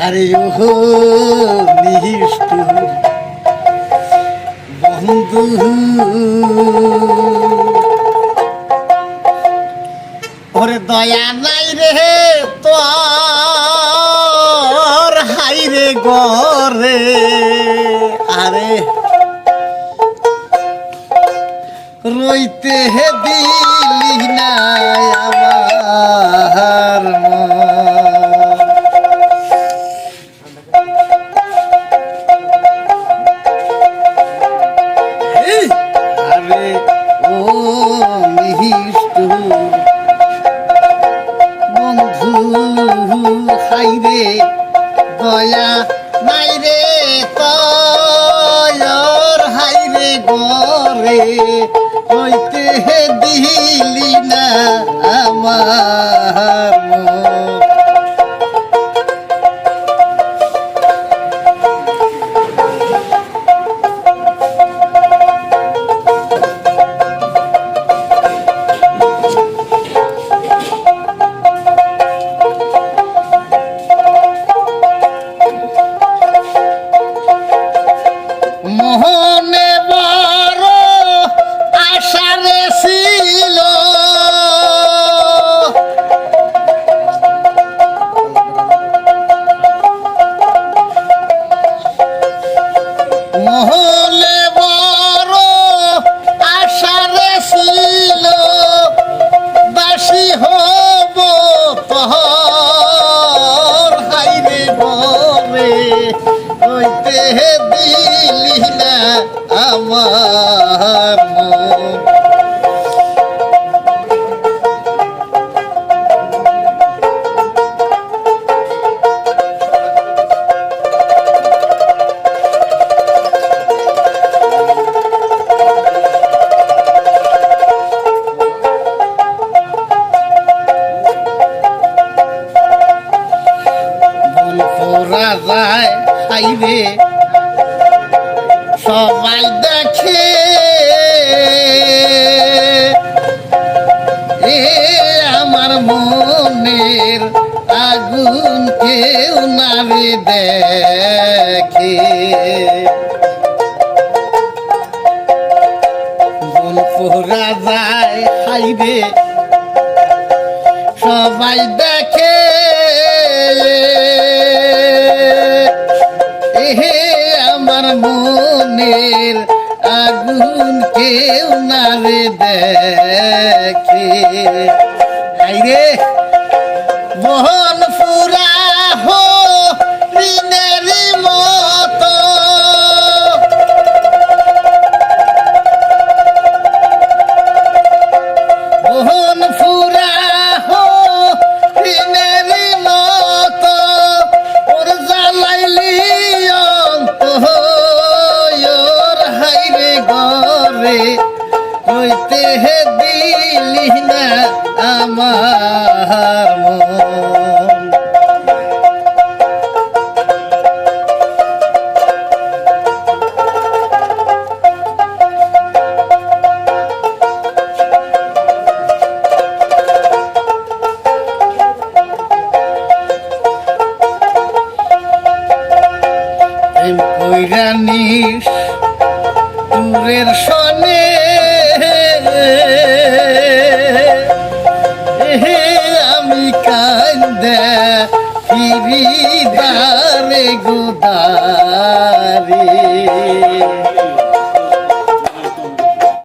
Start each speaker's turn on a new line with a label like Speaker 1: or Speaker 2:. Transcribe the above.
Speaker 1: আরে ওহো নিষ্ঠুর বন্ধু ওরে দয়া নাই রে তোর হাই রে গরে আরে রইতে দিলি না আমার আরে ও নিষ্ঠুর বন্ধু হাই রে দয়া নাই রে তয়র হাই রে গরে হইতে দিলি না আমার মোহনে বড় আশারে ছিল মোহনে বড় আশারে ছিল বাসি হব তোর হাইরে বরে হইতে দিলি না আমার পোড়া যায় হাইরে সবাই দেখে এ আমার মনের আগুন কেউ নারে দেখে বন পোড়া যায় হাইরে সবাই দেখে হে আমার মনের আগুন কেউ না রে দেখে হাইরে মোহন ফুরা হো ঋণেরই মতো মোহন ফুরা হো ঋণেরই মতো ওর জ্বালাইলি গরে হইতে দিলি না আমার মন প্রেম কইরা নিস দূরের শোনে আমি কান্দে ফিরি দারে গোদা